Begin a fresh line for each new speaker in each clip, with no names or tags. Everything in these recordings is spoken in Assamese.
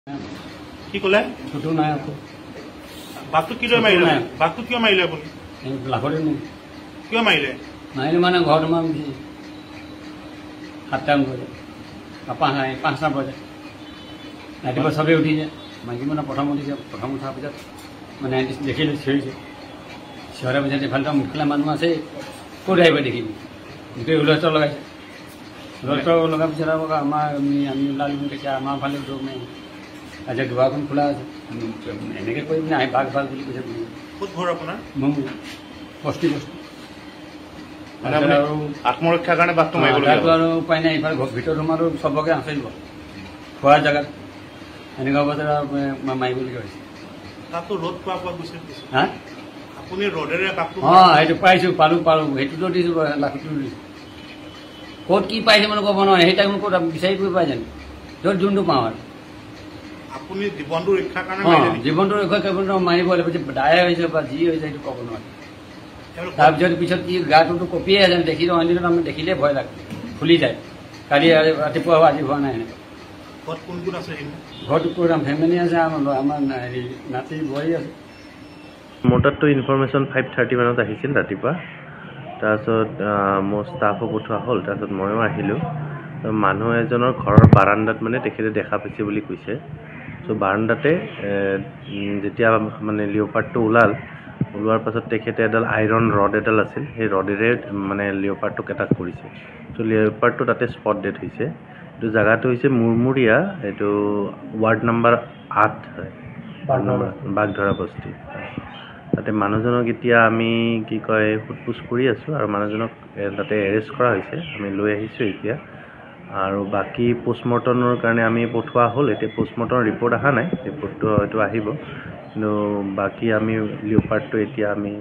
কি ক'লে
ছোটো নাই আকৌ
বাঘটো কিদৰে মাৰিলে বাঘটো কিয় মাৰিলে আপুনি
লাখৰে মোক
কিয় মাৰিলে
মাৰিলে মানে ঘৰত সোমাই গৈছে 7টামান বজাত 5টা বজাত ৰাতিপুৱা চবেই উঠিছে মাইকী মানে প্ৰথম উঠিছে প্ৰথম উঠাৰ পিছত মানে দেখিলে চিঞৰিছে চিঞৰাৰ পিছত এফালে মুখলা মানুহ আছে ক'ত আহিব দেখিবি গোটেই হুলস্থুল লগাইছে হুলস্থুল লগাৰ পিছত আকৌ আমি ওলালোঁ তেতিয়া আমাৰ ফালে দৌৰ মাৰি আজি দুৱাৰখন খোলা আছে এনেকৈ কৰি পিনে আহি বাঘ বুলি কৈছে
ক'ত ঘৰ আপোনাৰ
মোক বস্তি
আৰু আত্মৰক্ষাৰ কাৰণে বাঘটো মাৰিব
আৰু উপায় নাই ইফালে ভিতৰত সোমালো চবকে আছে দিব খোৱাৰ জেগাত এনেকুৱা অৱস্থাত মাৰিবলগীয়া হৈছে
তাতো ৰ'দ পোৱা গৈছে
হা
আপুনি ৰ'দেৰে বাঘটো
সেইটো পাইছোঁ পালোঁ সেইটোতো দিছোঁ লাখটো দিছোঁ ক'ত কি পাইছে মানে ক'ব নোৱাৰে সেই টাইমত ক'ত বিচাৰি কৰিব পাই জানো য'ত যোনটো পাওঁ আৰু
আপুনি জীৱনটো ৰক্ষাৰ কাৰণে
জীৱনটো ৰক্ষা কৰিব মাৰিব লাগিব দায় হৈছে বা যি হৈছে সেইটো ক'ব নোৱাৰে তাৰপিছত পিছত কি গাটোতো কঁপিয়ে আছে দেখিলোঁ অইনদিনত আমি দেখিলে ভয় লাগে ফুলি যায় কালি ৰাতিপুৱা আজি হোৱা নাই এনেকুৱা
ঘৰত কোন কোন আছে
ঘৰটো ক'ত ফেমিলি আছে আমাৰ হেৰি নাতি বোৱাৰী আছে
মোৰ তাততো ইনফৰমেশ্যন 5:30 মানত আহিছিল ৰাতিপুৱা তাৰপিছত মোৰ ষ্টাফো পঠোৱা হ'ল তাৰপিছত ময়ো আহিলোঁ মানুহ এজনৰ ঘৰৰ বাৰাণ্ডাত মানে তেখেতে দেখা পাইছে বুলি কৈছে চ' বাৰাণ্ডাতে যেতিয়া মানে লিঅ'পাৰ্ডটো ওলোৱাৰ পাছত তেখেতে এডাল আইৰণ ৰড এডাল আছিল সেই ৰডেৰে মানে লিঅ'পাৰ্ডটোক এটাক কৰিছে চ' লিঅ'পাৰ্ডটো তাতে স্পট ডেড হৈছে এইটো জেগাটো হৈছে মুৰমুৰীয়া এইটো ৱাৰ্ড নম্বৰ 8 হয় বাগধৰা বস্তি তাতে মানুহজনক এতিয়া আমি কি কয় সোধপোছ কৰি আছোঁ আৰু মানুহজনক তাতে এৰেষ্ট কৰা হৈছে আমি লৈ আহিছোঁ এতিয়া আৰু বাকী পোষ্টমৰ্টমৰ কাৰণে আমি পঠোৱা হ'ল এতিয়া পোষ্টমৰ্টমৰ ৰিপৰ্ট অহা নাই ৰিপৰ্টটো হয়তো আহিব কিন্তু বাকী আমি লিঅ'পাৰ্ডটো এতিয়া আমি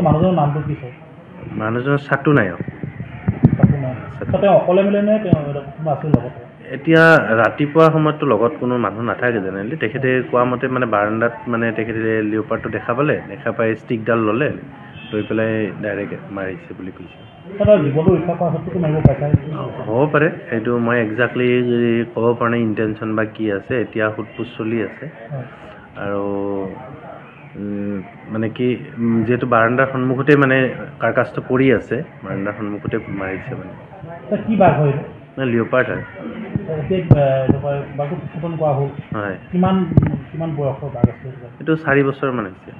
মানুহজনৰ নামটো কি হয়
মানুহজনৰ চাটু নায়ক
অকলে মিলে নে আছিল লগতে
এতিয়া ৰাতিপুৱা সময়ততো লগত কোনো মানুহ নাথাকে জেনেৰেলি তেখেতে কোৱা মতে মানে বাৰাণ্ডাত মানে তেখেতে লিঅ'পাৰ্ডটো দেখা পাই ষ্টিকডাল ল'লে লৈ পেলাই ডাইৰেক্ট মাৰিছে বুলি কৈছে হ'ব পাৰে সেইটো মই একজেক্টলি ক'ব পৰা নাই ইণ্টেনশ্যন বা কি আছে এতিয়া সোধপোছ চলি আছে আৰু মানে কি যিহেতু বাৰাণ্ডাৰ সন্মুখতে মানে কাৰ্কাছটো পৰি আছে বাৰাণ্ডাৰ সন্মুখতে মাৰিছে মানে
কি বাঘ হয়
লিঅ'পাৰ্ড হয়
কিমান বয়সৰ বাঘ আছে
এইটো 4 বছৰমান হৈছে